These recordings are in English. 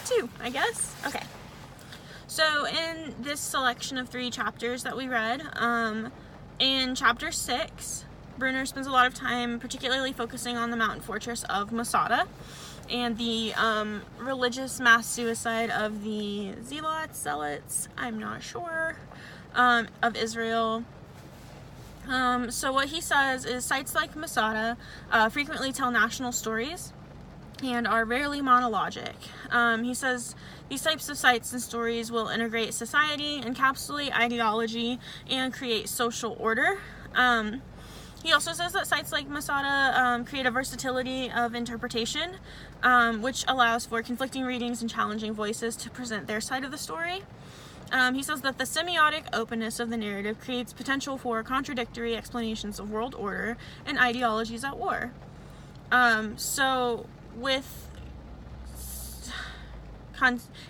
too, I guess. Okay. So in this selection of 3 chapters that we read, in chapter 6, Bruner spends a lot of time particularly focusing on the mountain fortress of Masada and the religious mass suicide of the zealots, I'm not sure, of Israel. So what he says is sites like Masada frequently tell national stories and are rarely monologic. He says these types of sites and stories will integrate society, encapsulate ideology, and create social order. He also says that sites like Masada create a versatility of interpretation, which allows for conflicting readings and challenging voices to present their side of the story. He says that the semiotic openness of the narrative creates potential for contradictory explanations of world order and ideologies at war. So with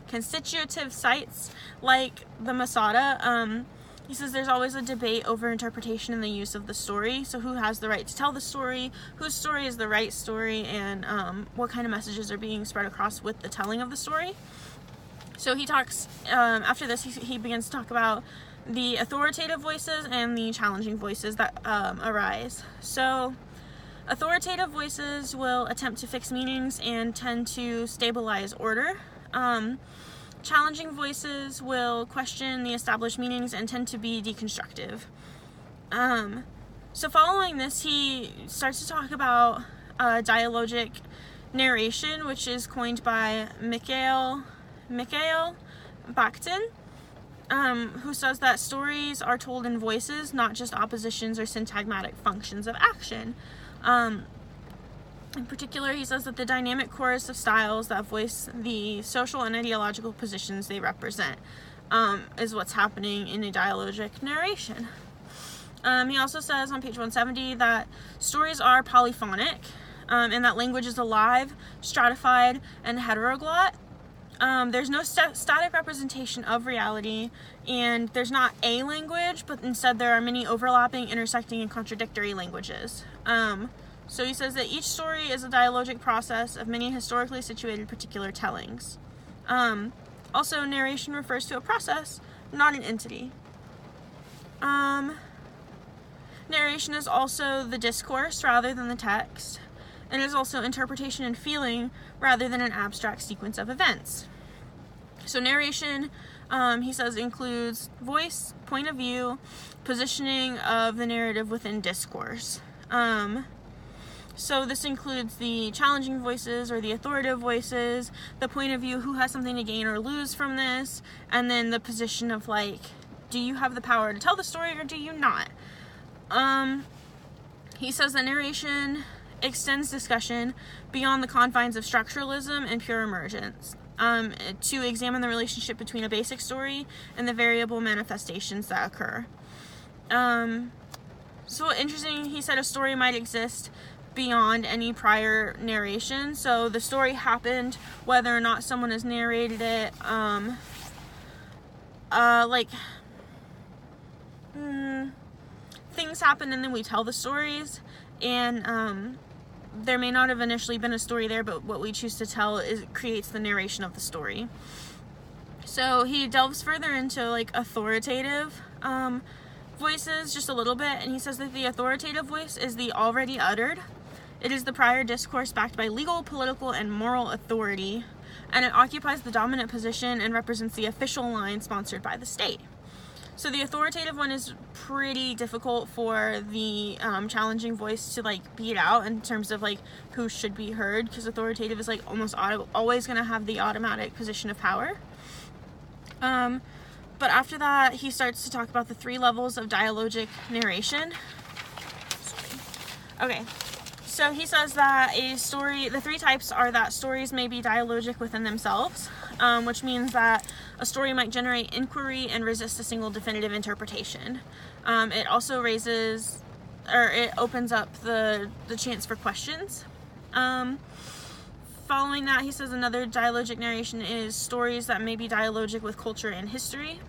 constitutive sites like the Masada, he says there's always a debate over interpretation and the use of the story. So who has the right to tell the story, whose story is the right story, and what kind of messages are being spread across with the telling of the story. So he talks, after this, he begins to talk about the authoritative voices and the challenging voices that arise. So authoritative voices will attempt to fix meanings and tend to stabilize order. Challenging voices will question the established meanings and tend to be deconstructive. So following this, he starts to talk about dialogic narration, which is coined by Mikhail Bakhtin, who says that stories are told in voices, not just oppositions or syntagmatic functions of action. In particular, he says that the dynamic chorus of styles that voice the social and ideological positions they represent is what's happening in a dialogic narration. He also says on page 170 that stories are polyphonic, and that language is alive, stratified, and heteroglot. There's no static representation of reality, and there's not a language, but instead there are many overlapping, intersecting, and contradictory languages. So he says that each story is a dialogic process of many historically situated particular tellings. Also, narration refers to a process, not an entity. Narration is also the discourse rather than the text, and is also interpretation and feeling rather than an abstract sequence of events. So narration, he says, includes voice, point of view, positioning of the narrative within discourse. So this includes the challenging voices or the authoritative voices, the point of view, who has something to gain or lose from this, and then the position of like, do you have the power to tell the story or do you not? He says that narration extends discussion beyond the confines of structuralism and pure emergence, to examine the relationship between a basic story and the variable manifestations that occur. So interesting, he said a story might exist beyond any prior narration. So the story happened whether or not someone has narrated it. Things happen and then we tell the stories, and there may not have initially been a story there, but what we choose to tell creates the narration of the story. So he delves further into like authoritative voices just a little bit, and he says that the authoritative voice is the already uttered. It is the prior discourse backed by legal, political, and moral authority, and it occupies the dominant position and represents the official line sponsored by the state. So the authoritative one is pretty difficult for the challenging voice to like beat out in terms of like who should be heard, because authoritative is like almost always going to have the automatic position of power. But after that, he starts to talk about the 3 levels of dialogic narration. Okay, so he says that the 3 types are that stories may be dialogic within themselves, which means that a story might generate inquiry and resist a single definitive interpretation. It also it opens up the chance for questions. Following that, he says another dialogic narration is stories that may be dialogic with culture and history.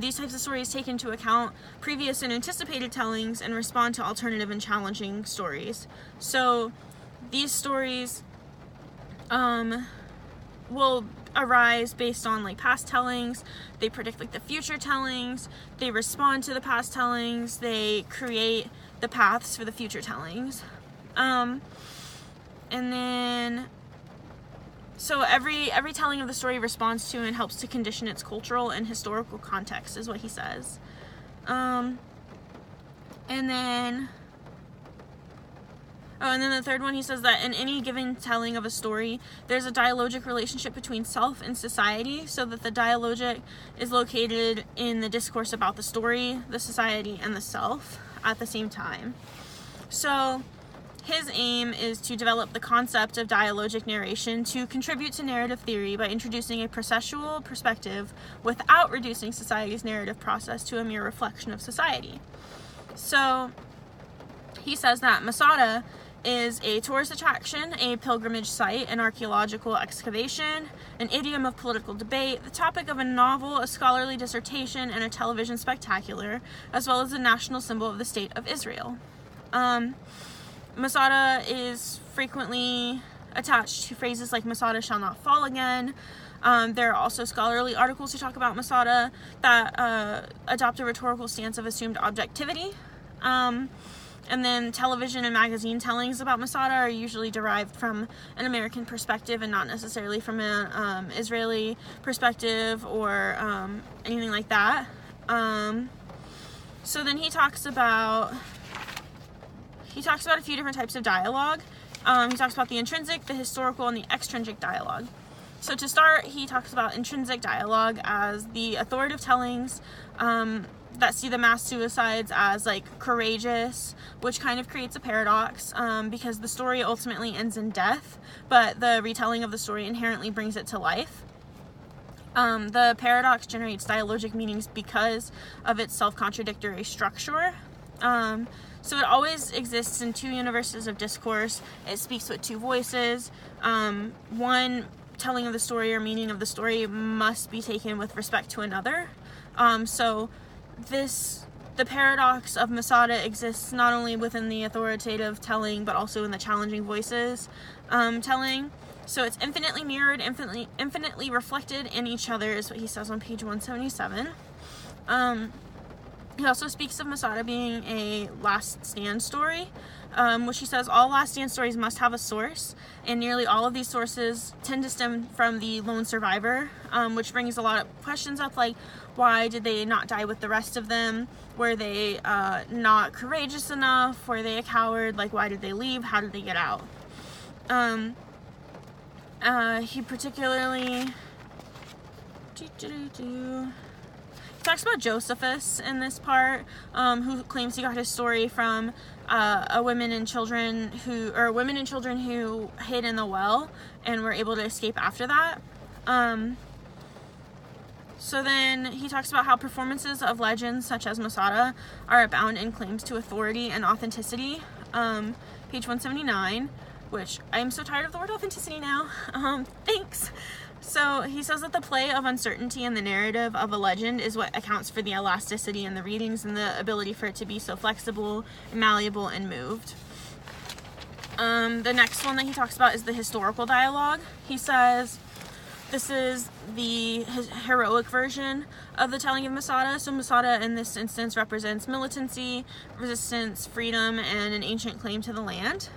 These types of stories take into account previous and anticipated tellings and respond to alternative and challenging stories. So these stories will arise based on like past tellings. They predict like the future tellings. They respond to the past tellings. They create the paths for the future tellings. And then, so every telling of the story responds to and helps to condition its cultural and historical context, is what he says. And then the third one, he says that in any given telling of a story, there's a dialogic relationship between self and society, so that the dialogic is located in the discourse about the story, the society, and the self at the same time. So his aim is to develop the concept of dialogic narration to contribute to narrative theory by introducing a processual perspective without reducing society's narrative process to a mere reflection of society. So he says that Masada is a tourist attraction, a pilgrimage site, an archaeological excavation, an idiom of political debate, the topic of a novel, a scholarly dissertation, and a television spectacular, as well as a national symbol of the state of Israel. Masada is frequently attached to phrases like Masada shall not fall again. There are also scholarly articles to talk about Masada that adopt a rhetorical stance of assumed objectivity. And then television and magazine tellings about Masada are usually derived from an American perspective and not necessarily from an Israeli perspective or anything like that. So then he talks about a few different types of dialogue. He talks about the intrinsic, the historical, and the extrinsic dialogue. So to start, he talks about intrinsic dialogue as the authoritative tellings that see the mass suicides as like courageous, which kind of creates a paradox because the story ultimately ends in death, but the retelling of the story inherently brings it to life. The paradox generates dialogic meanings because of its self-contradictory structure. So it always exists in two universes of discourse. It speaks with two voices. One telling of the story or meaning of the story must be taken with respect to another. So the paradox of Masada exists not only within the authoritative telling, but also in the challenging voices telling. So it's infinitely mirrored, infinitely reflected in each other, is what he says on page 177. He also speaks of Masada being a last stand story, which he says all last stand stories must have a source, and nearly all of these sources tend to stem from the lone survivor, which brings a lot of questions up, like why did they not die with the rest of them? Were they not courageous enough? Were they a coward? Like, why did they leave? How did they get out? He particularly talks about Josephus in this part, who claims he got his story from women and children who hid in the well and were able to escape after that. So then he talks about how performances of legends such as Masada are abound in claims to authority and authenticity. Page 179, which I'm so tired of the word authenticity now. Thanks. So he says that the play of uncertainty in the narrative of a legend is what accounts for the elasticity in the readings and the ability for it to be so flexible, malleable, and moved. The next one that he talks about is the historical dialogue. He says this is the heroic version of the telling of Masada. So Masada in this instance represents militancy, resistance, freedom, and an ancient claim to the land.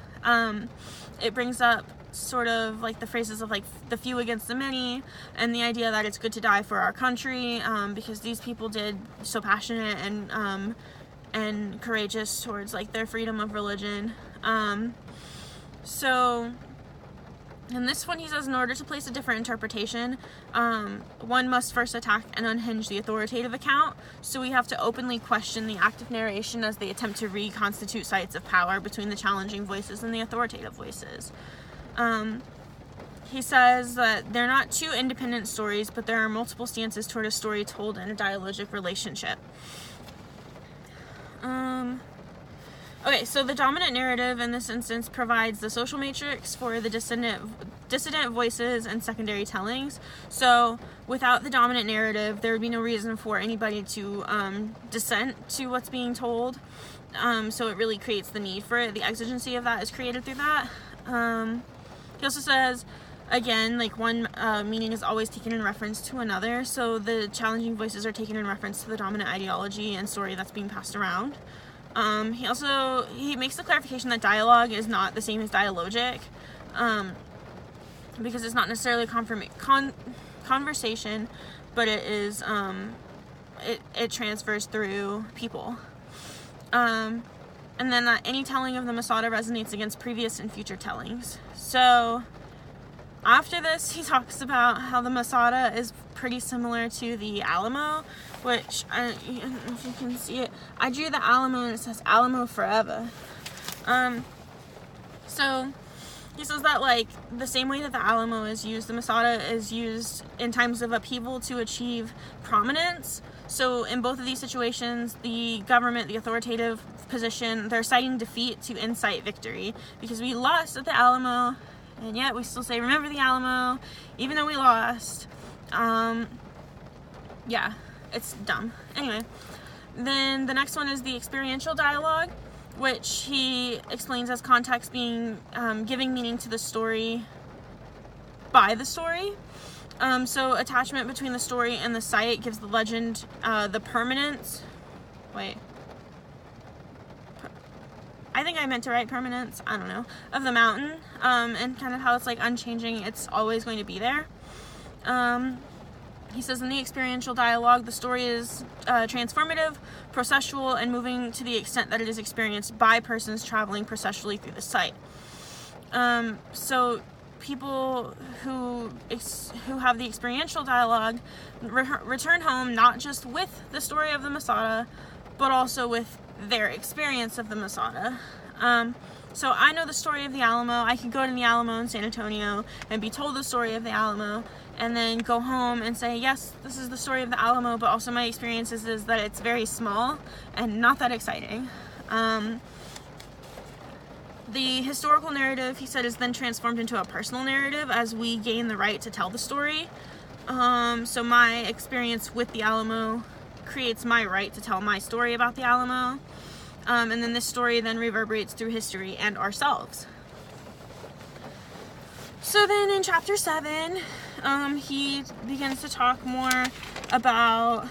It brings up sort of like the phrases of like the few against the many, and the idea that it's good to die for our country, because these people did so passionate and courageous towards like their freedom of religion. So in this one he says, in order to place a different interpretation, one must first attack and unhinge the authoritative account. So we have to openly question the active narration as they attempt to reconstitute sites of power between the challenging voices and the authoritative voices. He says that they're not two independent stories, but there are multiple stances toward a story told in a dialogic relationship. Okay, so the dominant narrative in this instance provides the social matrix for the dissident voices and secondary tellings. So without the dominant narrative, there would be no reason for anybody to dissent to what's being told. So it really creates the need for it. The exigency of that is created through that. He also says Again, like one meaning is always taken in reference to another, so the challenging voices are taken in reference to the dominant ideology and story that's being passed around. He makes the clarification that dialogue is not the same as dialogic, because it's not necessarily conversation, but it is it transfers through people. And then any telling of the Masada resonates against previous and future tellings. So after this, he talks about how the Masada is pretty similar to the Alamo, which, if you can see it, I drew the Alamo and it says Alamo forever. So he says that, like, the same way that the Alamo is used, the Masada is used in times of upheaval to achieve prominence. So in both of these situations, the government, the authoritative position, they're citing defeat to incite victory, because we lost at the Alamo, and yet we still say, remember the Alamo, even though we lost. Yeah, it's dumb. Anyway, then the next one is the experiential dialogue, which he explains as context being giving meaning to the story by the story. So attachment between the story and the site gives the legend the permanence. Wait. I think I meant to write permanence, I don't know, of the mountain, and kind of how it's like unchanging, it's always going to be there. He says in the experiential dialogue, the story is transformative, processual, and moving to the extent that it is experienced by persons traveling processually through the site. So people who have the experiential dialogue return home not just with the story of the Masada, but also with their experience of the Masada. So I know the story of the Alamo. I could go to the Alamo in San Antonio and be told the story of the Alamo, and then go home and say, yes, this is the story of the Alamo, but also my experience is that it's very small and not that exciting. The historical narrative, he said, is then transformed into a personal narrative as we gain the right to tell the story. So my experience with the Alamo creates my right to tell my story about the Alamo. And then this story then reverberates through history and ourselves. So then in chapter 7, he begins to talk more about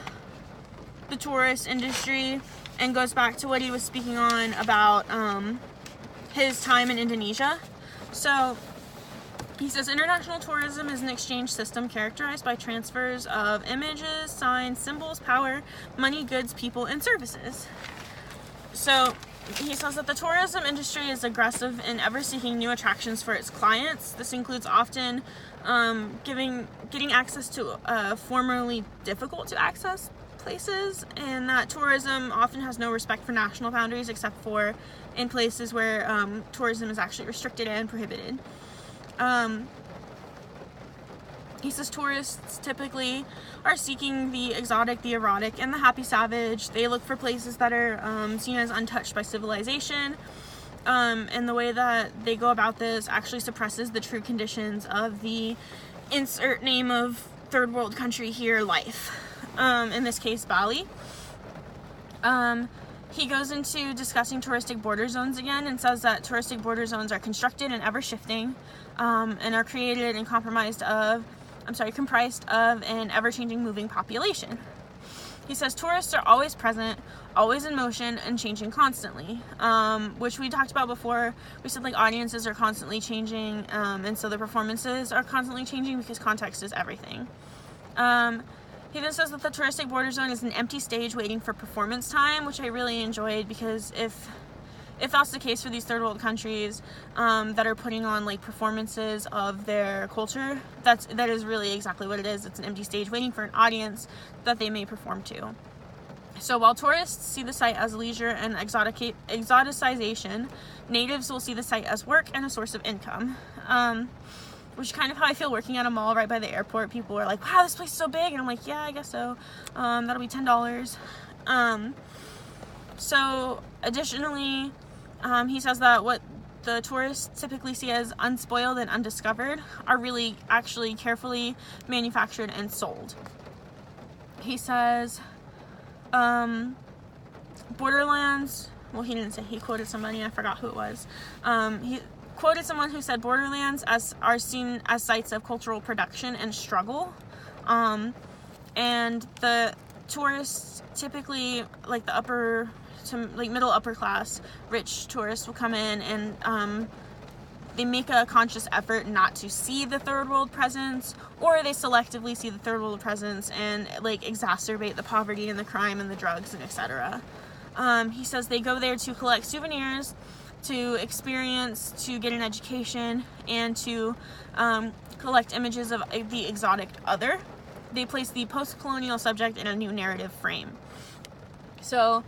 the tourist industry and goes back to what he was speaking on about his time in Indonesia. So he says international tourism is an exchange system characterized by transfers of images, signs, symbols, power, money, goods, people, and services. So he says that the tourism industry is aggressive in ever seeking new attractions for its clients. This includes often getting access to formerly difficult to access places, and that tourism often has no respect for national boundaries except for in places where tourism is actually restricted and prohibited. He says tourists typically are seeking the exotic, the erotic, and the happy savage. They look for places that are seen as untouched by civilization. And the way that they go about this actually suppresses the true conditions of the insert name of third world country here life. In this case, Bali. He goes into discussing touristic border zones again and says that touristic border zones are constructed and ever shifting, and are created and comprised of an ever-changing moving population. He says tourists are always present, always in motion, and changing constantly, which we talked about before. We said like audiences are constantly changing, and so the performances are constantly changing because context is everything. He then says that the touristic border zone is an empty stage waiting for performance time, which I really enjoyed, because if that's the case for these third world countries that are putting on like performances of their culture, that is really exactly what it is. It's an empty stage waiting for an audience that they may perform to. So while tourists see the site as leisure and exoticization, natives will see the site as work and a source of income. Which is kind of how I feel working at a mall right by the airport. People are like, wow, this place is so big. And I'm like, yeah, I guess so. That'll be $10. So additionally, he says that what the tourists typically see as unspoiled and undiscovered are really actually carefully manufactured and sold. He says, Borderlands, well, he didn't say, he quoted somebody, I forgot who it was. quoted someone who said borderlands are seen as sites of cultural production and struggle, and the tourists typically, like the upper to like middle upper class rich tourists, will come in and they make a conscious effort not to see the third world presence, or they selectively see the third world presence and like exacerbate the poverty and the crime and the drugs and etc. He says they go there to collect souvenirs, to experience, to get an education, and to collect images of the exotic other. They place the post-colonial subject in a new narrative frame. So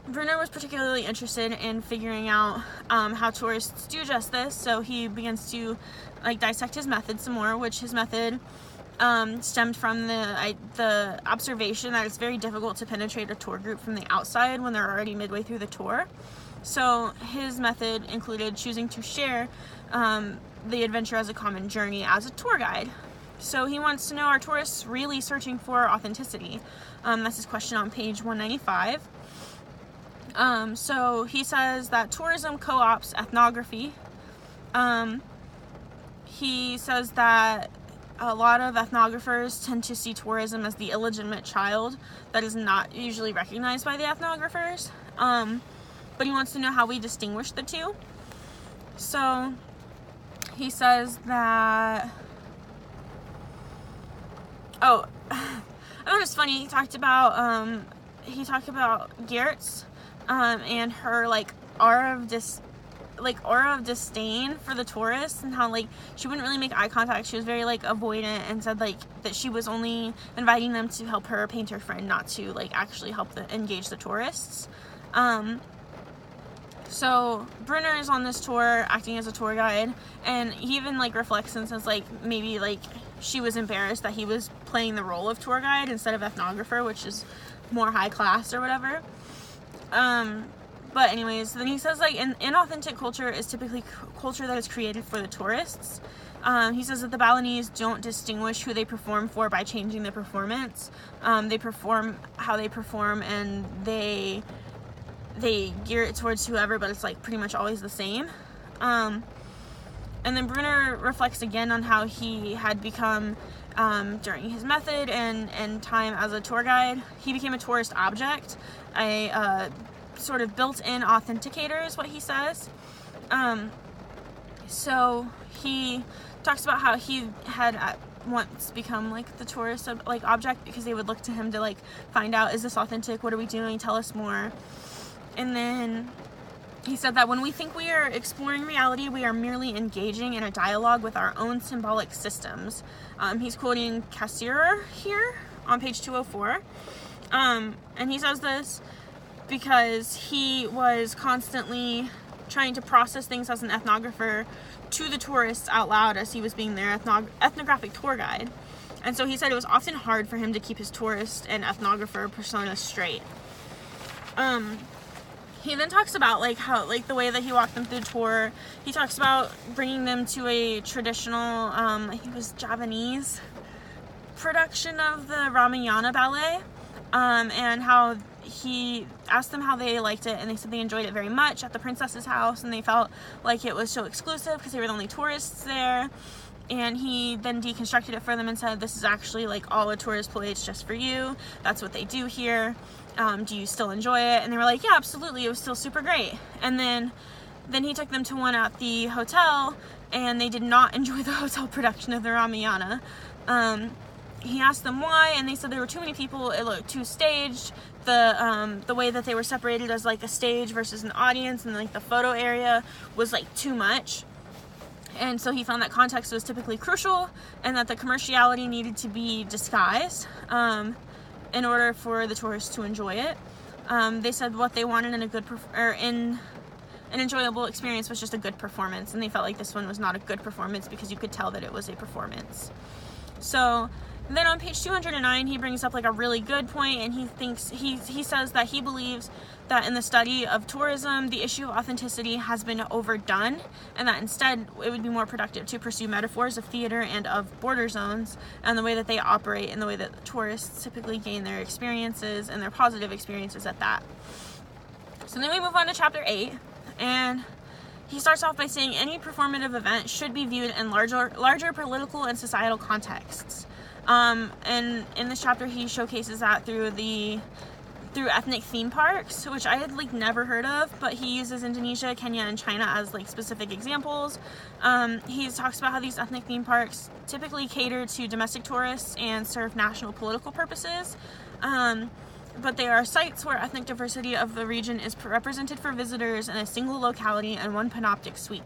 Bruner was particularly interested in figuring out how tourists do just this, so he begins to like dissect his method some more, which his method stemmed from the observation that it's very difficult to penetrate a tour group from the outside when they're already midway through the tour. So his method included choosing to share the adventure as a common journey as a tour guide. So he wants to know, are tourists really searching for authenticity? That's his question on page 195. So he says that tourism co-ops ethnography. He says that a lot of ethnographers tend to see tourism as the illegitimate child that is not usually recognized by the ethnographers. But he wants to know how we distinguish the two. So he says that, I thought it was funny, he talked about Geertz, and her like aura of disdain for the tourists, and how like she wouldn't really make eye contact. She was very like avoidant, and said like that she was only inviting them to help her paint her friend, not to like actually help engage the tourists. So Bruner is on this tour acting as a tour guide, and he even like reflects and says like maybe like she was embarrassed that he was playing the role of tour guide instead of ethnographer, which is more high class or whatever. But anyways, then he says like an inauthentic culture is typically culture that is created for the tourists. He says that the Balinese don't distinguish who they perform for by changing the performance. They perform how they perform, and they gear it towards whoever, but it's like pretty much always the same. And then Bruner reflects again on how he had become, during his method and time as a tour guide, he became a tourist object, a sort of built-in authenticator is what he says. So he talks about how he had at once become like the tourist like object, because they would look to him to like find out, is this authentic, what are we doing, tell us more. And then he said that when we think we are exploring reality, we are merely engaging in a dialogue with our own symbolic systems. He's quoting Cassirer here on page 204. And he says this because he was constantly trying to process things as an ethnographer to the tourists out loud as he was being their ethnographic tour guide. And so he said it was often hard for him to keep his tourist and ethnographer persona straight. He then talks about like how like the way that he walked them through the tour. He talks about bringing them to a traditional, I think it was Javanese production of the Ramayana ballet, and how he asked them how they liked it, and they said they enjoyed it very much at the princess's house, and they felt like it was so exclusive because they were the only tourists there. And he then deconstructed it for them and said, this is actually like all a tourist play, it's just for you, that's what they do here. Do you still enjoy it? And they were like, yeah, absolutely, it was still super great. And then he took them to one at the hotel, and they did not enjoy the hotel production of the Ramayana. He asked them why, and they said there were too many people, it looked too staged. The way that they were separated as like a stage versus an audience, and like the photo area was like too much. And so he found that context was typically crucial, and that the commerciality needed to be disguised in order for the tourists to enjoy it. They said what they wanted in in an enjoyable experience was just a good performance, and they felt like this one was not a good performance because you could tell that it was a performance. So then on page 209, he brings up like a really good point, and he says that he believes that in the study of tourism, the issue of authenticity has been overdone, and that instead it would be more productive to pursue metaphors of theater and of border zones and the way that they operate and the way that tourists typically gain their experiences and their positive experiences at that. So then we move on to chapter 8, and he starts off by saying any performative event should be viewed in larger political and societal contexts. And in this chapter, he showcases that through ethnic theme parks, which I had like never heard of, but he uses Indonesia, Kenya, and China as like specific examples. He talks about how these ethnic theme parks typically cater to domestic tourists and serve national political purposes. But they are sites where ethnic diversity of the region is represented for visitors in a single locality and one panoptic sweep.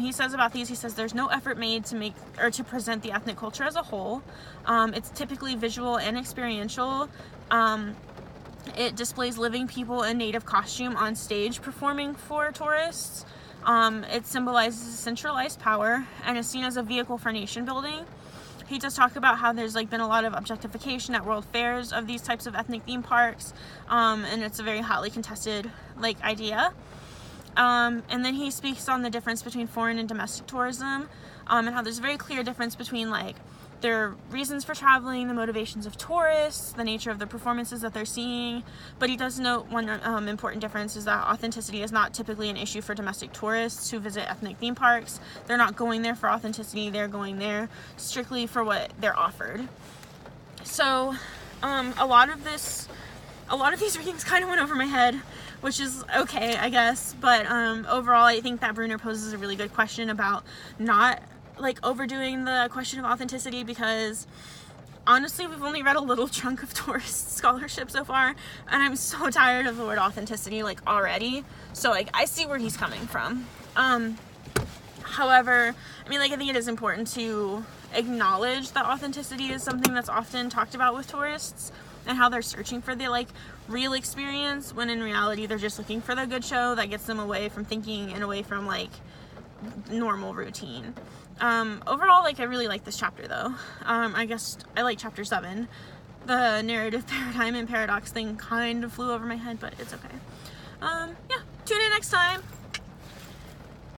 He says about these, he says there's no effort made to make or to present the ethnic culture as a whole. It's typically visual and experiential. It displays living people in native costume on stage performing for tourists. It symbolizes centralized power and is seen as a vehicle for nation building. He does talk about how there's like been a lot of objectification at world fairs of these types of ethnic theme parks, and it's a very hotly contested like idea. And then he speaks on the difference between foreign and domestic tourism, and how there's a very clear difference between like their reasons for traveling, the motivations of tourists, the nature of the performances that they're seeing. But he does note one important difference is that authenticity is not typically an issue for domestic tourists who visit ethnic theme parks. They're not going there for authenticity, they're going there strictly for what they're offered. So a lot of these readings kind of went over my head, which is okay, I guess, but overall I think that Bruner poses a really good question about not like overdoing the question of authenticity, because honestly we've only read a little chunk of tourist scholarship so far, and I'm so tired of the word authenticity like already. So like I see where he's coming from. However, I mean, like I think it is important to acknowledge that authenticity is something that's often talked about with tourists and how they're searching for the like real experience, when in reality they're just looking for the good show that gets them away from thinking and away from like normal routine. Overall, like I really like this chapter though. I guess I like chapter 7. The narrative paradigm and paradox thing kind of flew over my head, but it's okay. Yeah, tune in next time.